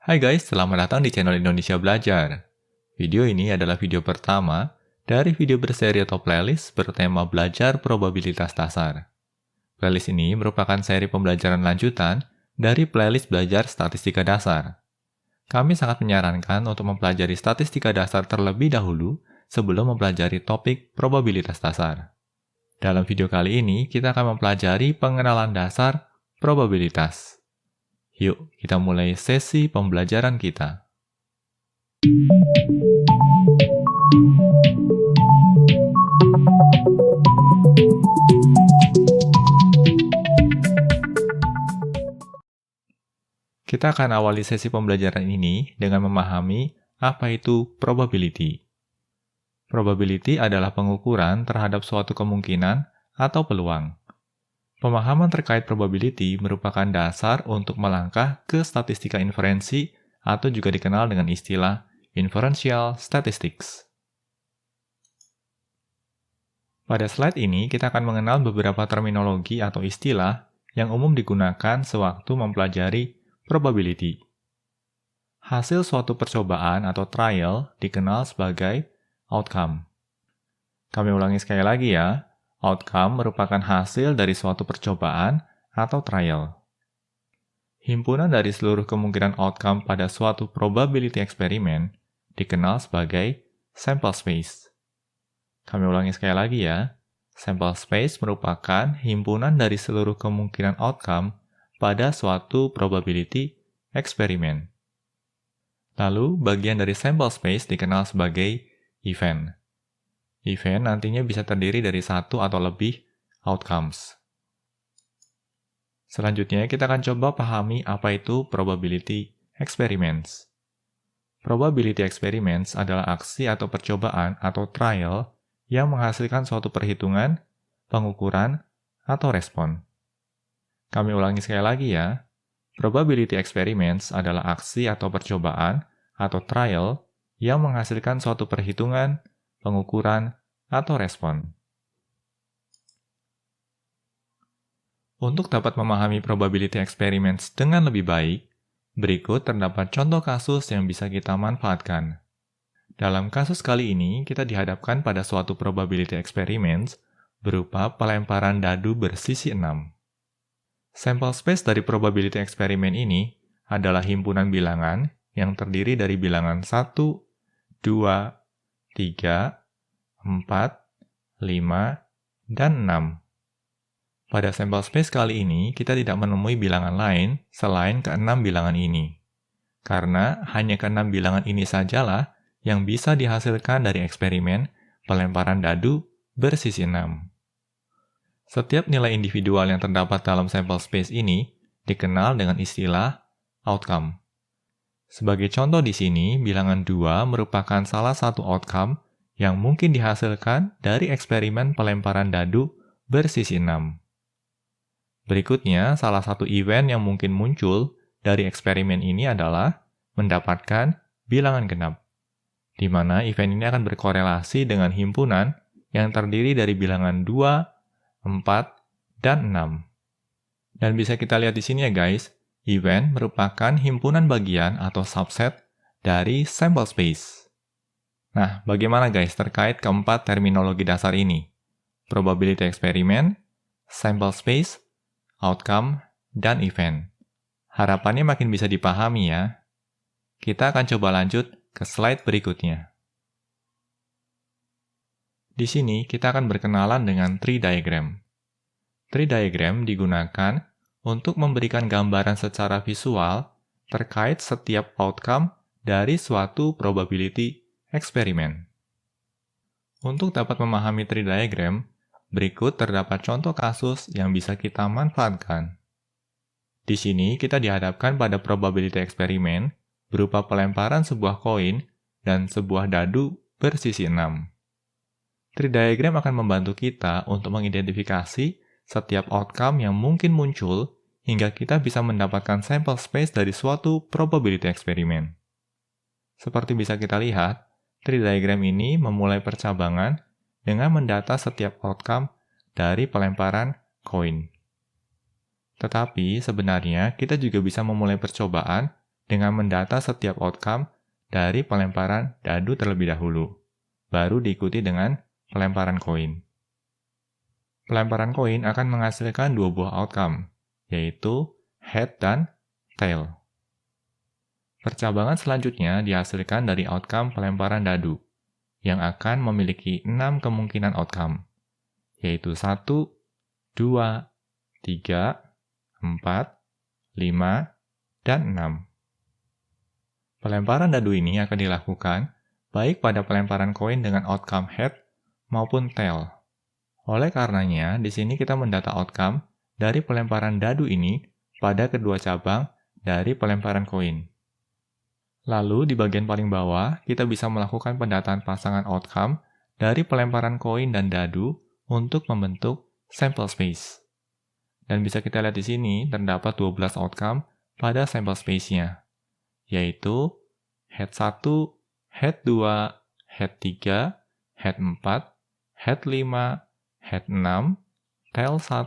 Hai guys, selamat datang di channel Indonesia Belajar. Video ini adalah video pertama dari video berseri atau playlist bertema belajar probabilitas dasar. Playlist ini merupakan seri pembelajaran lanjutan dari playlist belajar statistika dasar. Kami sangat menyarankan untuk mempelajari statistika dasar terlebih dahulu sebelum mempelajari topik probabilitas dasar. Dalam video kali ini, kita akan mempelajari pengenalan dasar probabilitas. Yuk, kita mulai sesi pembelajaran kita. Kita akan awali sesi pembelajaran ini dengan memahami apa itu probability. Probability adalah pengukuran terhadap suatu kemungkinan atau peluang. Pemahaman terkait probability merupakan dasar untuk melangkah ke statistika inferensi atau juga dikenal dengan istilah inferential statistics. Pada slide ini, kita akan mengenal beberapa terminologi atau istilah yang umum digunakan sewaktu mempelajari probability. Hasil suatu percobaan atau trial dikenal sebagai outcome. Kami ulangi sekali lagi ya. Outcome merupakan hasil dari suatu percobaan atau trial. Himpunan dari seluruh kemungkinan outcome pada suatu probability eksperimen dikenal sebagai sample space. Kami ulangi sekali lagi ya. Sample space merupakan himpunan dari seluruh kemungkinan outcome pada suatu probability eksperimen. Lalu, bagian dari sample space dikenal sebagai event. Event nantinya bisa terdiri dari satu atau lebih outcomes. Selanjutnya, kita akan coba pahami apa itu probability experiments. Probability experiments adalah aksi atau percobaan atau trial yang menghasilkan suatu perhitungan, pengukuran, atau respon. Kami ulangi sekali lagi ya. Probability experiments adalah aksi atau percobaan atau trial yang menghasilkan suatu perhitungan, pengukuran, atau respon. Untuk dapat memahami probability experiments dengan lebih baik, berikut terdapat contoh kasus yang bisa kita manfaatkan. Dalam kasus kali ini, kita dihadapkan pada suatu probability experiments berupa pelemparan dadu bersisi 6. Sample space dari probability eksperimen ini adalah himpunan bilangan yang terdiri dari bilangan 1, 2, 3, 4, 5, dan 6. Pada sampel space kali ini, kita tidak menemui bilangan lain selain ke-6 bilangan ini. Karena hanya ke-6 bilangan ini sajalah yang bisa dihasilkan dari eksperimen pelemparan dadu bersisi 6. Setiap nilai individual yang terdapat dalam sampel space ini dikenal dengan istilah outcome. Sebagai contoh di sini, bilangan 2 merupakan salah satu outcome yang mungkin dihasilkan dari eksperimen pelemparan dadu bersisi 6. Berikutnya, salah satu event yang mungkin muncul dari eksperimen ini adalah mendapatkan bilangan genap, di mana event ini akan berkorelasi dengan himpunan yang terdiri dari bilangan 2, 4, dan 6. Dan bisa kita lihat di sini ya guys, event merupakan himpunan bagian atau subset dari sample space. Nah, bagaimana guys terkait keempat terminologi dasar ini? Probability experiment, sample space, outcome, dan event. Harapannya makin bisa dipahami ya. Kita akan coba lanjut ke slide berikutnya. Di sini kita akan berkenalan dengan tree diagram. Tree diagram digunakan untuk memberikan gambaran secara visual terkait setiap outcome dari suatu probability eksperimen. Untuk dapat memahami tree diagram, berikut terdapat contoh kasus yang bisa kita manfaatkan. Di sini kita dihadapkan pada probability eksperimen berupa pelemparan sebuah koin dan sebuah dadu bersisi 6. Tree diagram akan membantu kita untuk mengidentifikasi setiap outcome yang mungkin muncul hingga kita bisa mendapatkan sample space dari suatu probability eksperimen. Seperti bisa kita lihat, tree diagram ini memulai percabangan dengan mendata setiap outcome dari pelemparan koin. Tetapi sebenarnya kita juga bisa memulai percobaan dengan mendata setiap outcome dari pelemparan dadu terlebih dahulu, baru diikuti dengan pelemparan koin. Pelemparan koin akan menghasilkan dua buah outcome, yaitu head dan tail. Percabangan selanjutnya dihasilkan dari outcome pelemparan dadu, yang akan memiliki 6 kemungkinan outcome, yaitu 1, 2, 3, 4, 5, dan 6. Pelemparan dadu ini akan dilakukan baik pada pelemparan koin dengan outcome head maupun tail. Oleh karenanya, di sini kita mendata outcome dari pelemparan dadu ini pada kedua cabang dari pelemparan koin. Lalu, di bagian paling bawah, kita bisa melakukan pendataan pasangan outcome dari pelemparan koin dan dadu untuk membentuk sample space. Dan bisa kita lihat di sini, terdapat 12 outcome pada sample space-nya, yaitu head 1, head 2, head 3, head 4, head 5, head 6, tail 1,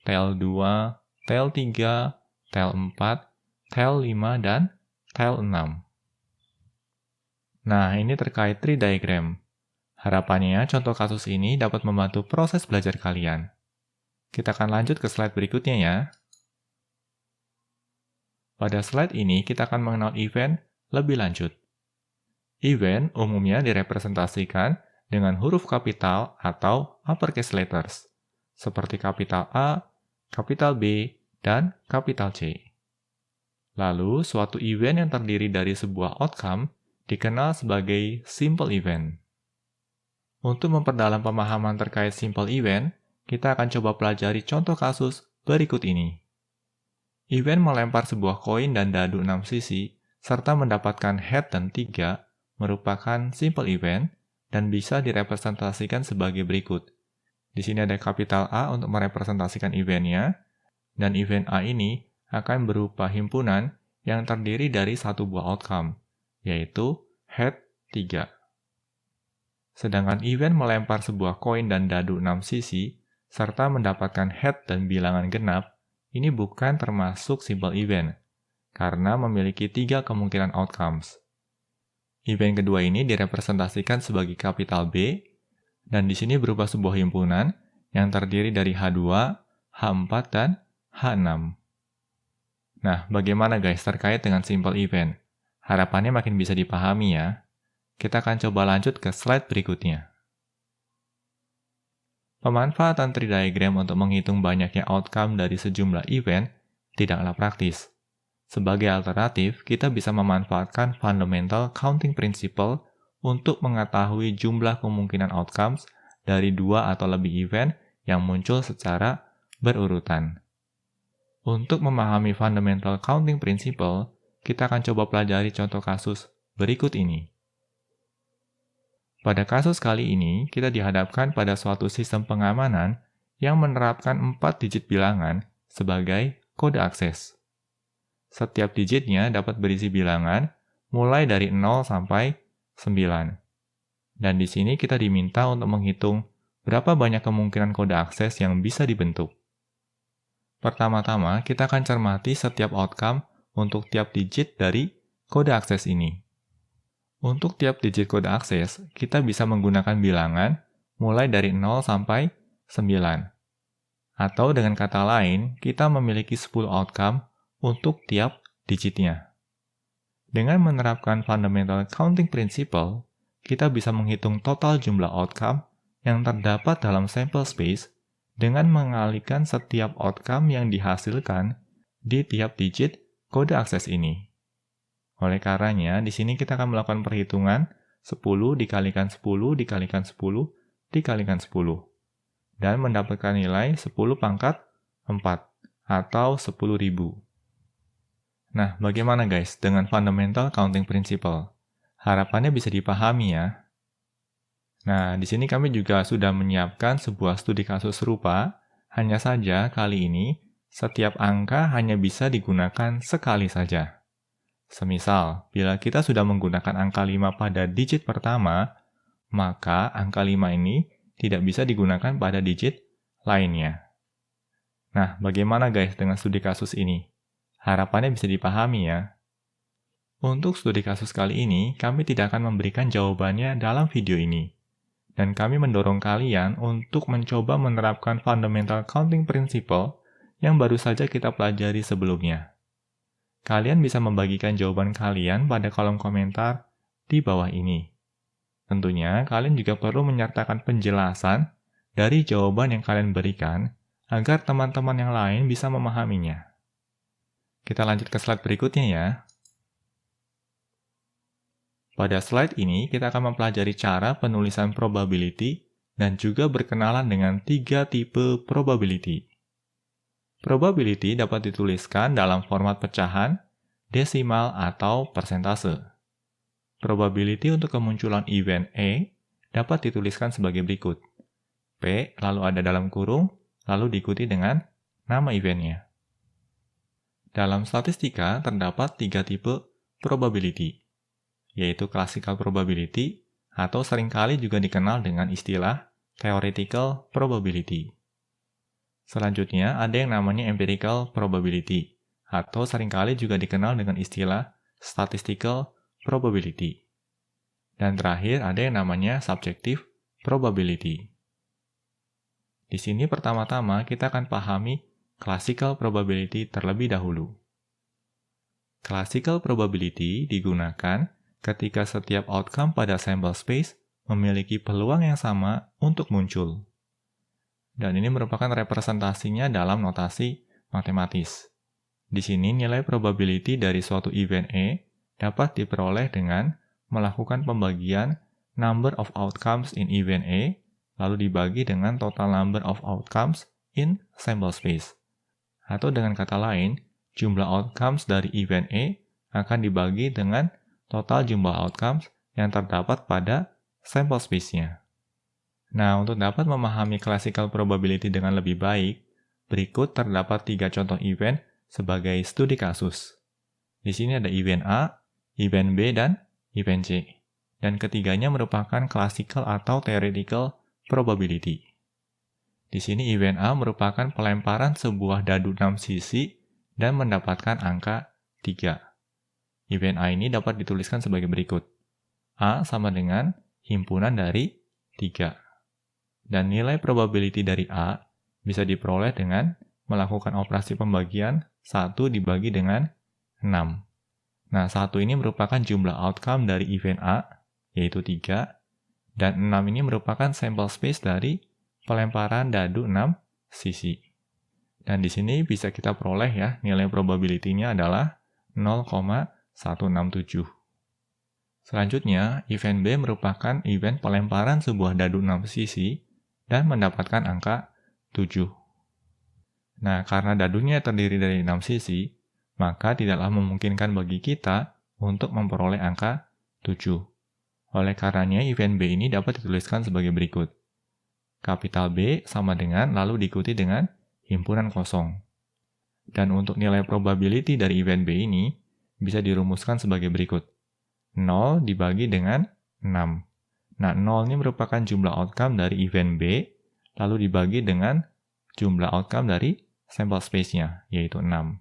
tail 2, tail 3, tail 4, tail 5, dan tail 6. Nah, ini terkait tree diagram. Harapannya, contoh kasus ini dapat membantu proses belajar kalian. Kita akan lanjut ke slide berikutnya ya. Pada slide ini, kita akan mengenal event lebih lanjut. Event umumnya direpresentasikan dengan huruf kapital atau uppercase letters, seperti kapital A, kapital B, dan kapital C. Lalu, suatu event yang terdiri dari sebuah outcome dikenal sebagai simple event. Untuk memperdalam pemahaman terkait simple event, kita akan coba pelajari contoh kasus berikut ini. Event melempar sebuah koin dan dadu 6 sisi, serta mendapatkan head dan 3, merupakan simple event dan bisa direpresentasikan sebagai berikut. Di sini ada kapital A untuk merepresentasikan eventnya, dan event A ini akan berupa himpunan yang terdiri dari satu buah outcome, yaitu head 3. Sedangkan event melempar sebuah koin dan dadu 6 sisi, serta mendapatkan head dan bilangan genap, ini bukan termasuk simple event, karena memiliki 3 kemungkinan outcomes. Event kedua ini direpresentasikan sebagai kapital B, dan di sini berupa sebuah himpunan yang terdiri dari H2, H4, dan H6. Nah, bagaimana guys terkait dengan simple event? Harapannya makin bisa dipahami ya. Kita akan coba lanjut ke slide berikutnya. Pemanfaatan tree diagram untuk menghitung banyaknya outcome dari sejumlah event tidaklah praktis. Sebagai alternatif, kita bisa memanfaatkan fundamental counting principle untuk mengetahui jumlah kemungkinan outcomes dari 2 atau lebih event yang muncul secara berurutan. Untuk memahami fundamental counting principle, kita akan coba pelajari contoh kasus berikut ini. Pada kasus kali ini, kita dihadapkan pada suatu sistem pengamanan yang menerapkan 4 digit bilangan sebagai kode akses. Setiap digitnya dapat berisi bilangan mulai dari 0 sampai 9. Dan di sini kita diminta untuk menghitung berapa banyak kemungkinan kode akses yang bisa dibentuk. Pertama-tama, kita akan cermati setiap outcome untuk tiap digit dari kode akses ini. Untuk tiap digit kode akses, kita bisa menggunakan bilangan mulai dari 0 sampai 9. Atau dengan kata lain, kita memiliki 10 outcome untuk tiap digitnya. Dengan menerapkan fundamental counting principle, kita bisa menghitung total jumlah outcome yang terdapat dalam sample space dengan mengalihkan setiap outcome yang dihasilkan di tiap digit kode akses ini. Oleh karenanya, di sini kita akan melakukan perhitungan 10 dikalikan 10 dikalikan 10 dikalikan 10 dan mendapatkan nilai 10 pangkat 4 atau 10.000. Nah, bagaimana guys dengan fundamental counting principle? Harapannya bisa dipahami ya. Nah, di sini kami juga sudah menyiapkan sebuah studi kasus serupa, hanya saja kali ini setiap angka hanya bisa digunakan sekali saja. Semisal, bila kita sudah menggunakan angka 5 pada digit pertama, maka angka 5 ini tidak bisa digunakan pada digit lainnya. Nah, bagaimana guys dengan studi kasus ini? Harapannya bisa dipahami ya. Untuk studi kasus kali ini, kami tidak akan memberikan jawabannya dalam video ini. Dan kami mendorong kalian untuk mencoba menerapkan fundamental counting principle yang baru saja kita pelajari sebelumnya. Kalian bisa membagikan jawaban kalian pada kolom komentar di bawah ini. Tentunya, kalian juga perlu menyertakan penjelasan dari jawaban yang kalian berikan agar teman-teman yang lain bisa memahaminya. Kita lanjut ke slide berikutnya ya. Pada slide ini, kita akan mempelajari cara penulisan probability dan juga berkenalan dengan 3 tipe probability. Probability dapat dituliskan dalam format pecahan, desimal, atau persentase. Probability untuk kemunculan event A dapat dituliskan sebagai berikut. P lalu ada dalam kurung, lalu diikuti dengan nama eventnya. Dalam statistika terdapat 3 tipe probability, yaitu classical probability atau seringkali juga dikenal dengan istilah theoretical probability. Selanjutnya ada yang namanya empirical probability atau seringkali juga dikenal dengan istilah statistical probability. Dan terakhir ada yang namanya subjective probability. Di sini pertama-tama kita akan pahami classical probability terlebih dahulu. Classical probability digunakan ketika setiap outcome pada sample space memiliki peluang yang sama untuk muncul. Dan ini merupakan representasinya dalam notasi matematis. Di sini nilai probability dari suatu event A dapat diperoleh dengan melakukan pembagian number of outcomes in event A, lalu dibagi dengan total number of outcomes in sample space. Atau dengan kata lain, jumlah outcomes dari event A akan dibagi dengan total jumlah outcomes yang terdapat pada sample space-nya. Nah, untuk dapat memahami classical probability dengan lebih baik, berikut terdapat 3 contoh event sebagai studi kasus. Di sini ada event A, event B, dan event C. Dan ketiganya merupakan classical atau theoretical probability. Di sini event A merupakan pelemparan sebuah dadu 6 sisi dan mendapatkan angka 3. Event A ini dapat dituliskan sebagai berikut. A sama dengan himpunan dari 3. Dan nilai probability dari A bisa diperoleh dengan melakukan operasi pembagian 1 dibagi dengan 6. Nah, 1 ini merupakan jumlah outcome dari event A, yaitu 3, dan 6 ini merupakan sample space dari pelemparan dadu 6 sisi. Dan di sini bisa kita peroleh ya, nilai probability-nya adalah 0,167. Selanjutnya, event B merupakan event pelemparan sebuah dadu 6 sisi dan mendapatkan angka 7. Nah, karena dadunya terdiri dari 6 sisi, maka tidaklah memungkinkan bagi kita untuk memperoleh angka 7. Oleh karenanya, event B ini dapat dituliskan sebagai berikut. Kapital B sama dengan lalu diikuti dengan himpunan kosong. Dan untuk nilai probability dari event B ini bisa dirumuskan sebagai berikut. 0 dibagi dengan 6. Nah, 0 ini merupakan jumlah outcome dari event B, lalu dibagi dengan jumlah outcome dari sample space-nya, yaitu 6.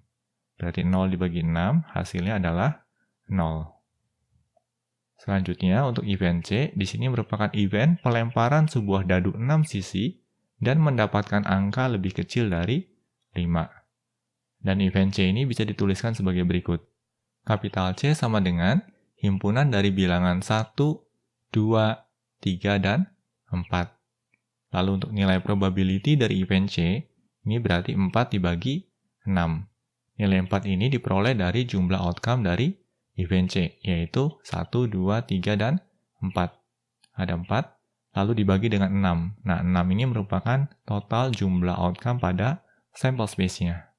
Berarti 0 dibagi 6, hasilnya adalah 0. Selanjutnya, untuk event C, di sini merupakan event pelemparan sebuah dadu 6 sisi dan mendapatkan angka lebih kecil dari 5. Dan event C ini bisa dituliskan sebagai berikut. Kapital C sama dengan himpunan dari bilangan 1, 2, 3, dan 4. Lalu untuk nilai probability dari event C, ini berarti 4 dibagi 6. Nilai 4 ini diperoleh dari jumlah outcome dari event C, yaitu 1, 2, 3, dan 4. Ada 4, lalu dibagi dengan 6. Nah, 6 ini merupakan total jumlah outcome pada sample space-nya.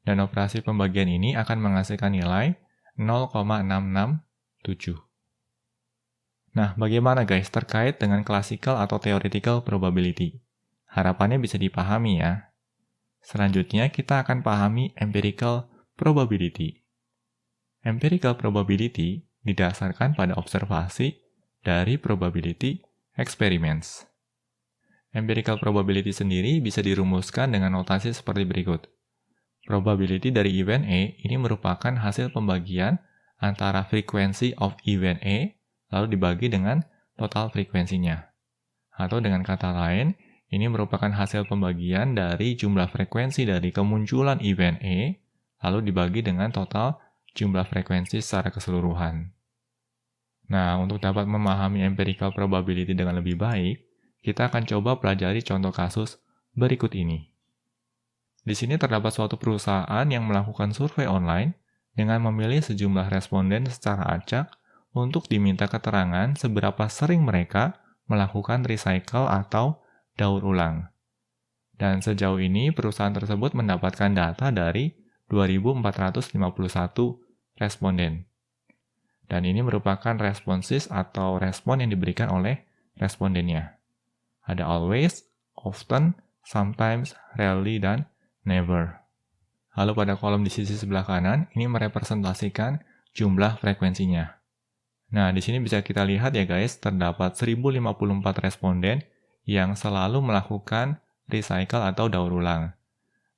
Dan operasi pembagian ini akan menghasilkan nilai 0,667. Nah, bagaimana guys terkait dengan classical atau theoretical probability? Harapannya bisa dipahami ya. Selanjutnya kita akan pahami empirical probability. Empirical probability didasarkan pada observasi dari probability experiments. Empirical probability sendiri bisa dirumuskan dengan notasi seperti berikut. Probability dari event A ini merupakan hasil pembagian antara frequency of event A lalu dibagi dengan total frekuensinya. Atau dengan kata lain, ini merupakan hasil pembagian dari jumlah frekuensi dari kemunculan event A lalu dibagi dengan total jumlah frekuensi secara keseluruhan. Nah, untuk dapat memahami empirical probability dengan lebih baik, kita akan coba pelajari contoh kasus berikut ini. Di sini terdapat suatu perusahaan yang melakukan survei online dengan memilih sejumlah responden secara acak untuk diminta keterangan seberapa sering mereka melakukan recycle atau daur ulang. Dan sejauh ini perusahaan tersebut mendapatkan data dari 2.451 responden. Dan ini merupakan responses atau respon yang diberikan oleh respondennya. Ada always, often, sometimes, rarely, dan never. Lalu pada kolom di sisi sebelah kanan, ini merepresentasikan jumlah frekuensinya. Nah, di sini bisa kita lihat ya guys, terdapat 1054 responden yang selalu melakukan recycle atau daur ulang.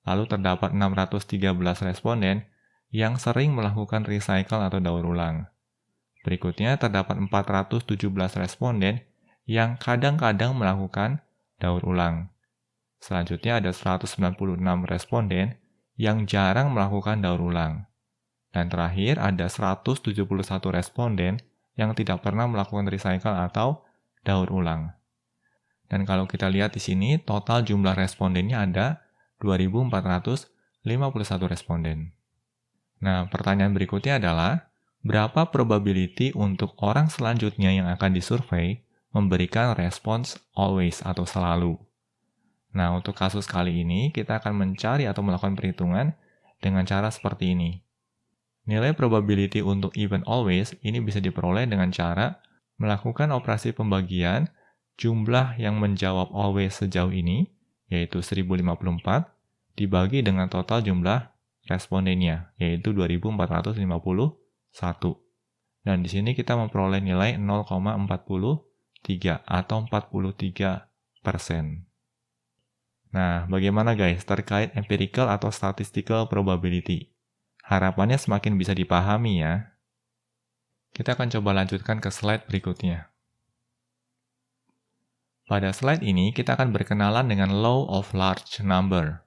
Lalu terdapat 613 responden yang sering melakukan recycle atau daur ulang. Berikutnya terdapat 417 responden yang kadang-kadang melakukan daur ulang. Selanjutnya ada 196 responden yang jarang melakukan daur ulang. Dan terakhir ada 171 responden yang tidak pernah melakukan recycle atau daur ulang. Dan kalau kita lihat di sini, total jumlah respondennya ada 2.451 responden. Nah, pertanyaan berikutnya adalah, berapa probability untuk orang selanjutnya yang akan disurvei memberikan respons always atau selalu? Nah, untuk kasus kali ini, kita akan mencari atau melakukan perhitungan dengan cara seperti ini. Nilai probability untuk event always ini bisa diperoleh dengan cara melakukan operasi pembagian jumlah yang menjawab always sejauh ini, yaitu 1054, dibagi dengan total jumlah respondennya, yaitu 2451. Dan di sini kita memperoleh nilai 0,43 atau 43%. Nah, bagaimana guys terkait empirical atau statistical probability? Harapannya semakin bisa dipahami ya. Kita akan coba lanjutkan ke slide berikutnya. Pada slide ini, kita akan berkenalan dengan Law of Large Number.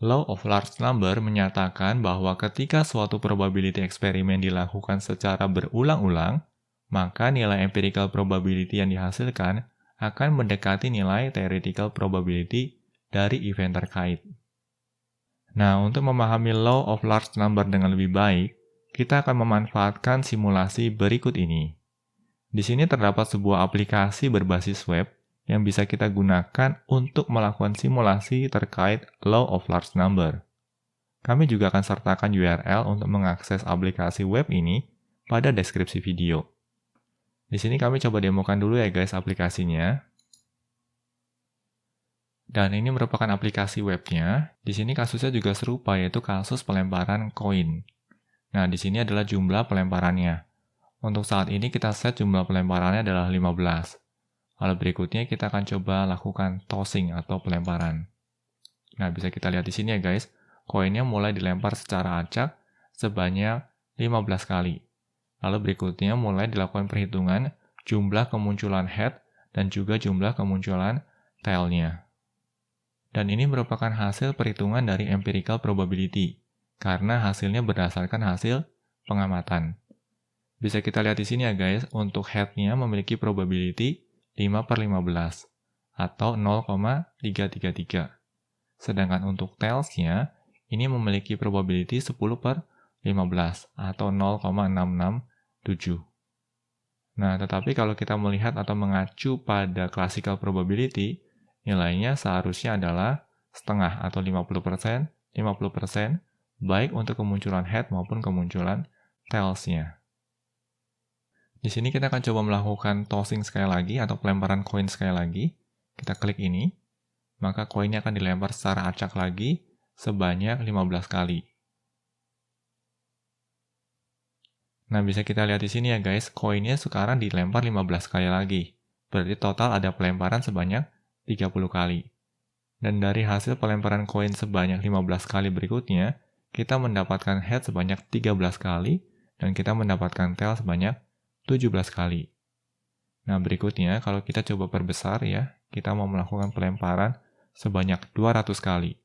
Law of Large Number menyatakan bahwa ketika suatu probability eksperimen dilakukan secara berulang-ulang, maka nilai empirical probability yang dihasilkan akan mendekati nilai theoretical probability dari event terkait. Nah, untuk memahami Law of Large Number dengan lebih baik, kita akan memanfaatkan simulasi berikut ini. Di sini terdapat sebuah aplikasi berbasis web yang bisa kita gunakan untuk melakukan simulasi terkait Law of Large Number. Kami juga akan sertakan URL untuk mengakses aplikasi web ini pada deskripsi video. Di sini kami coba demokan dulu ya guys aplikasinya. Dan ini merupakan aplikasi webnya. Di sini kasusnya juga serupa, yaitu kasus pelemparan koin. Nah, di sini adalah jumlah pelemparannya. Untuk saat ini kita set jumlah pelemparannya adalah 15. Lalu berikutnya kita akan coba lakukan tossing atau pelemparan. Nah, bisa kita lihat di sini ya guys, koinnya mulai dilempar secara acak sebanyak 15 kali. Lalu berikutnya mulai dilakukan perhitungan jumlah kemunculan head dan juga jumlah kemunculan tail-nya. Dan ini merupakan hasil perhitungan dari empirical probability, karena hasilnya berdasarkan hasil pengamatan. Bisa kita lihat di sini ya guys, untuk head-nya memiliki probability 5/15, atau 0,333. Sedangkan untuk tails-nya, ini memiliki probability 10/15, atau 0,667. Nah, tetapi kalau kita melihat atau mengacu pada classical probability, nilainya seharusnya adalah setengah atau 50%, 50%, baik untuk kemunculan head maupun kemunculan tails-nya. Di sini kita akan coba melakukan tossing sekali lagi atau pelemparan koin sekali lagi. Kita klik ini, maka koinnya akan dilempar secara acak lagi sebanyak 15 kali. Nah, bisa kita lihat di sini ya guys, koinnya sekarang dilempar 15 kali lagi. Berarti total ada pelemparan sebanyak 30 kali. Dan dari hasil pelemparan koin sebanyak 15 kali berikutnya, kita mendapatkan head sebanyak 13 kali dan kita mendapatkan tail sebanyak 17 kali. Nah, berikutnya kalau kita coba perbesar ya, kita mau melakukan pelemparan sebanyak 200 kali.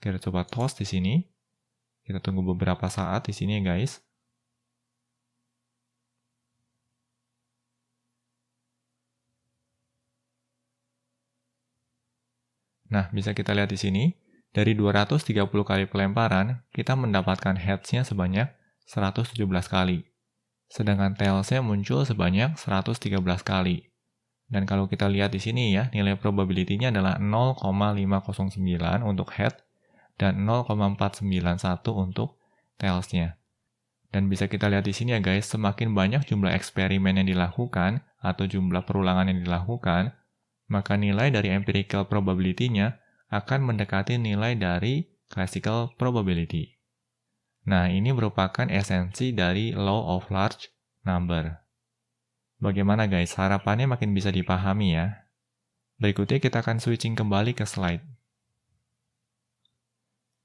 Kita coba toss di sini. Kita tunggu beberapa saat di sini ya, guys. Nah, bisa kita lihat di sini, dari 230 kali pelemparan, kita mendapatkan heads-nya sebanyak 117 kali. Sedangkan tails-nya muncul sebanyak 113 kali. Dan kalau kita lihat di sini ya, nilai probability-nya adalah 0,509 untuk head dan 0,491 untuk tails-nya. Dan bisa kita lihat di sini ya guys, semakin banyak jumlah eksperimen yang dilakukan atau jumlah perulangan yang dilakukan, maka nilai dari empirical probability-nya akan mendekati nilai dari classical probability. Nah, ini merupakan esensi dari law of large number. Bagaimana guys, harapannya makin bisa dipahami ya. Berikutnya kita akan switching kembali ke slide.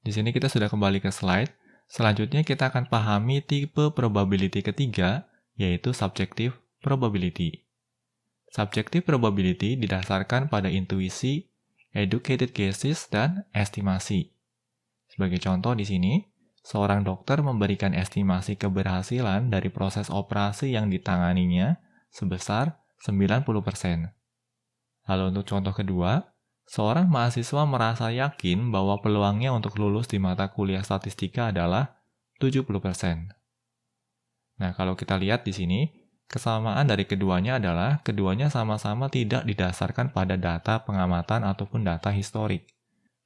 Di sini kita sudah kembali ke slide. Selanjutnya kita akan pahami tipe probability ketiga, yaitu subjective probability. Subjective probability didasarkan pada intuisi, educated guesses, dan estimasi. Sebagai contoh di sini, seorang dokter memberikan estimasi keberhasilan dari proses operasi yang ditanganinya sebesar 90%. Lalu untuk contoh kedua, seorang mahasiswa merasa yakin bahwa peluangnya untuk lulus di mata kuliah statistika adalah 70%. Nah, kalau kita lihat di sini, kesamaan dari keduanya adalah keduanya sama-sama tidak didasarkan pada data pengamatan ataupun data historik.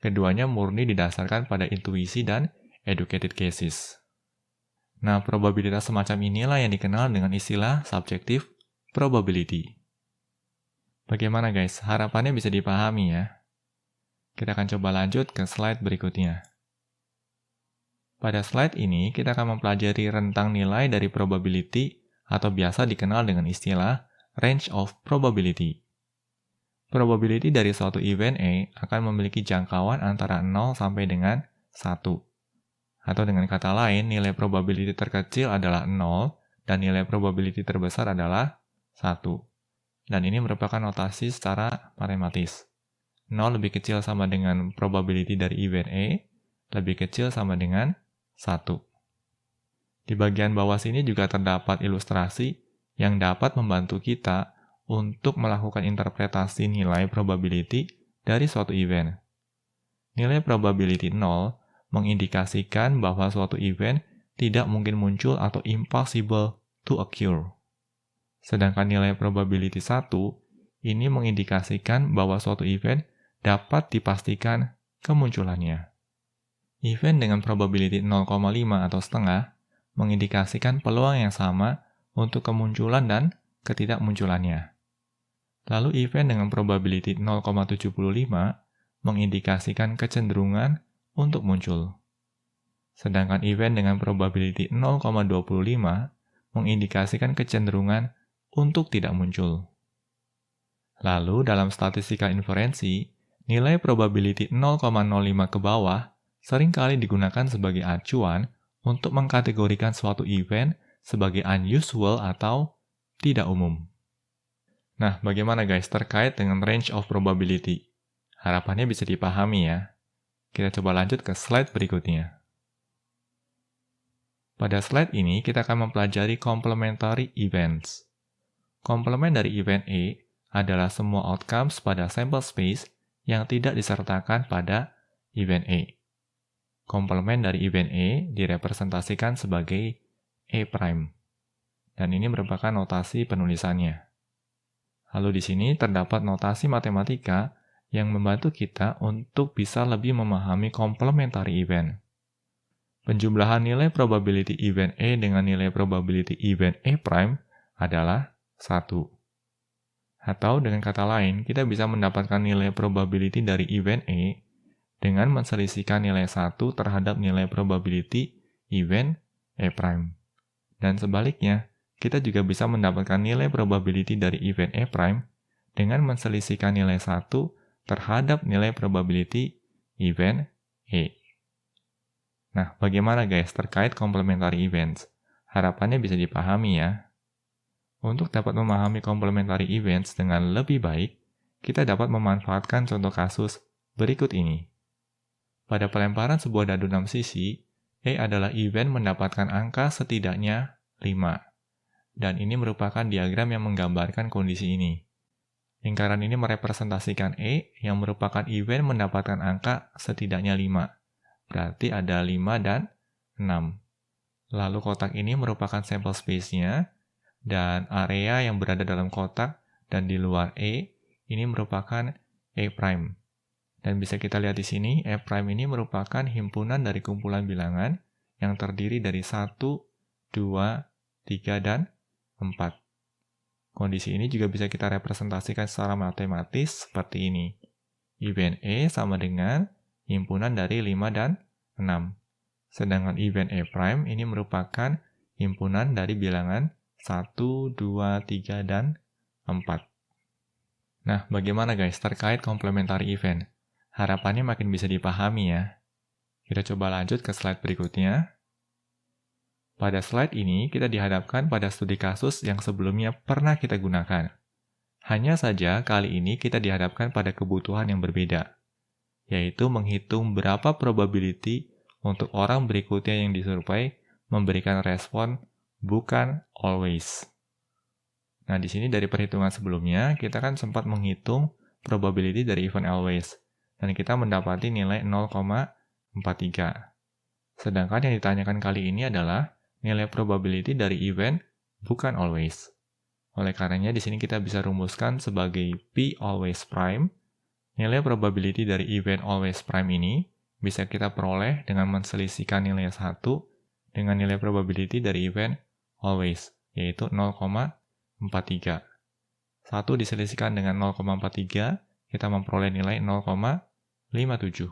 Keduanya murni didasarkan pada intuisi dan educated guesses. Nah, probabilitas semacam inilah yang dikenal dengan istilah subjective probability. Bagaimana guys? Harapannya bisa dipahami ya. Kita akan coba lanjut ke slide berikutnya. Pada slide ini, kita akan mempelajari rentang nilai dari probability atau biasa dikenal dengan istilah range of probability. Probability dari suatu event A akan memiliki jangkauan antara 0 sampai dengan 1. Atau dengan kata lain, nilai probability terkecil adalah 0 dan nilai probability terbesar adalah 1. Dan ini merupakan notasi secara matematis. 0 lebih kecil sama dengan probability dari event A, lebih kecil sama dengan 1. Di bagian bawah sini juga terdapat ilustrasi yang dapat membantu kita untuk melakukan interpretasi nilai probability dari suatu event. Nilai probability 0 mengindikasikan bahwa suatu event tidak mungkin muncul atau impossible to occur. Sedangkan nilai probability 1 ini mengindikasikan bahwa suatu event dapat dipastikan kemunculannya. Event dengan probability 0,5 atau setengah mengindikasikan peluang yang sama untuk kemunculan dan ketidakmunculannya. Lalu event dengan probability 0,75 mengindikasikan kecenderungan untuk muncul. Sedangkan event dengan probability 0,25 mengindikasikan kecenderungan untuk tidak muncul. Lalu dalam statistika inferensi, nilai probability 0,05 ke bawah seringkali digunakan sebagai acuan untuk mengkategorikan suatu event sebagai unusual atau tidak umum. Nah, bagaimana guys terkait dengan range of probability? Harapannya bisa dipahami ya. Kita coba lanjut ke slide berikutnya. Pada slide ini, kita akan mempelajari complementary events. Komplement dari event A adalah semua outcomes pada sample space yang tidak disertakan pada event A. Komplement dari event A direpresentasikan sebagai A'. Dan ini merupakan notasi penulisannya. Lalu di sini terdapat notasi matematika yang membantu kita untuk bisa lebih memahami complementary event. Penjumlahan nilai probability event A dengan nilai probability event A' adalah 1. Atau dengan kata lain, kita bisa mendapatkan nilai probability dari event A dengan menselisihkan nilai 1 terhadap nilai probability event A'. Dan sebaliknya, kita juga bisa mendapatkan nilai probability dari event A' dengan menselisihkan nilai 1 terhadap nilai probability event A. Nah, bagaimana guys terkait complementary events? Harapannya bisa dipahami ya. Untuk dapat memahami complementary events dengan lebih baik, kita dapat memanfaatkan contoh kasus berikut ini. Pada pelemparan sebuah dadu 6 sisi, E adalah event mendapatkan angka setidaknya 5. Dan ini merupakan diagram yang menggambarkan kondisi ini. Lingkaran ini merepresentasikan E yang merupakan event mendapatkan angka setidaknya 5. Berarti ada 5 dan 6. Lalu kotak ini merupakan sampel space-nya, dan area yang berada dalam kotak dan di luar E, ini merupakan E'. Dan bisa kita lihat di sini, E' ini merupakan himpunan dari kumpulan bilangan yang terdiri dari 1, 2, 3, dan 4. Kondisi ini juga bisa kita representasikan secara matematis seperti ini. Event E sama dengan himpunan dari 5 dan 6. Sedangkan event E' ini merupakan himpunan dari bilangan 1, 2, 3, dan 4. Nah, bagaimana guys terkait complementary event? Harapannya makin bisa dipahami ya. Kita coba lanjut ke slide berikutnya. Pada slide ini, kita dihadapkan pada studi kasus yang sebelumnya pernah kita gunakan. Hanya saja, kali ini kita dihadapkan pada kebutuhan yang berbeda, yaitu menghitung berapa probability untuk orang berikutnya yang disurvei memberikan respon bukan always. Nah, di sini dari perhitungan sebelumnya, kita kan sempat menghitung probability dari event always, dan kita mendapati nilai 0,43. Sedangkan yang ditanyakan kali ini adalah nilai probability dari event bukan always. Oleh karenanya, di sini kita bisa rumuskan sebagai P always prime. Nilai probability dari event always prime ini bisa kita peroleh dengan menselisihkan nilai 1 dengan nilai probability dari event always, yaitu 0,43. 1 diselisihkan dengan 0,43, kita memperoleh nilai 0,57.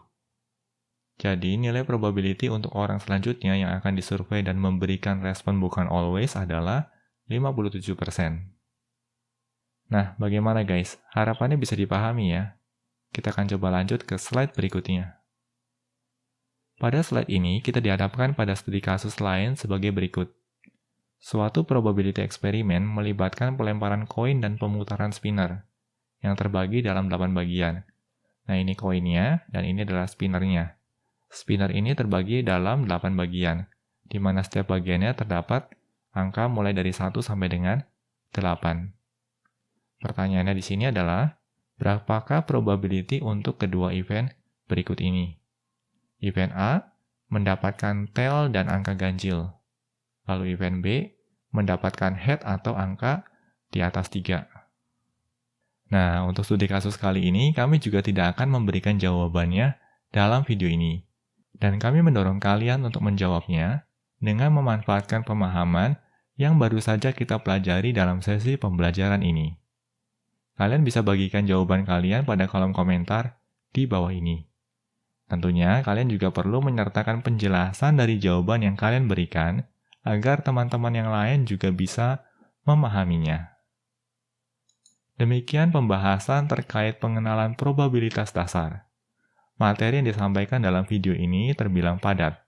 Jadi, nilai probability untuk orang selanjutnya yang akan disurvei dan memberikan respon bukan always adalah 57%. Nah, bagaimana guys? Harapannya bisa dipahami ya. Kita akan coba lanjut ke slide berikutnya. Pada slide ini, kita dihadapkan pada studi kasus lain sebagai berikut. Suatu probability eksperimen melibatkan pelemparan koin dan pemutaran spinner, yang terbagi dalam 8 bagian. Nah, ini koinnya, dan ini adalah spinnernya. Spinner ini terbagi dalam 8 bagian, di mana setiap bagiannya terdapat angka mulai dari 1 sampai dengan 8. Pertanyaannya di sini adalah, berapakah probability untuk kedua event berikut ini? Event A mendapatkan tail dan angka ganjil. Lalu event B mendapatkan head atau angka di atas 3. Nah, untuk studi kasus kali ini, kami juga tidak akan memberikan jawabannya dalam video ini. Dan kami mendorong kalian untuk menjawabnya dengan memanfaatkan pemahaman yang baru saja kita pelajari dalam sesi pembelajaran ini. Kalian bisa bagikan jawaban kalian pada kolom komentar di bawah ini. Tentunya, kalian juga perlu menyertakan penjelasan dari jawaban yang kalian berikan agar teman-teman yang lain juga bisa memahaminya. Demikian pembahasan terkait pengenalan probabilitas dasar. Materi yang disampaikan dalam video ini terbilang padat.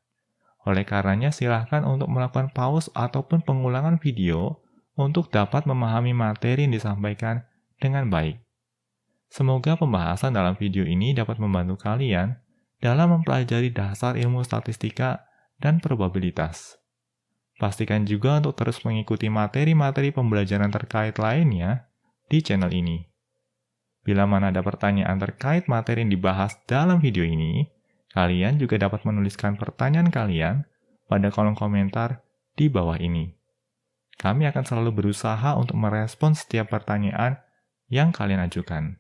Oleh karenanya, silahkan untuk melakukan pause ataupun pengulangan video untuk dapat memahami materi yang disampaikan dengan baik. Semoga pembahasan dalam video ini dapat membantu kalian dalam mempelajari dasar ilmu statistika dan probabilitas. Pastikan juga untuk terus mengikuti materi-materi pembelajaran terkait lainnya di channel ini. Bila mana ada pertanyaan terkait materi yang dibahas dalam video ini, kalian juga dapat menuliskan pertanyaan kalian pada kolom komentar di bawah ini. Kami akan selalu berusaha untuk merespons setiap pertanyaan yang kalian ajukan.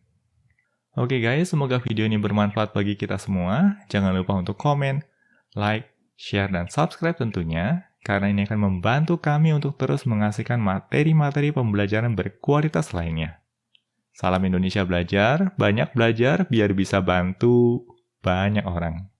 Oke guys, semoga video ini bermanfaat bagi kita semua. Jangan lupa untuk komen, like, share, dan subscribe tentunya, karena ini akan membantu kami untuk terus menghasilkan materi-materi pembelajaran berkualitas lainnya. Salam Indonesia Belajar, banyak belajar biar bisa bantu banyak orang.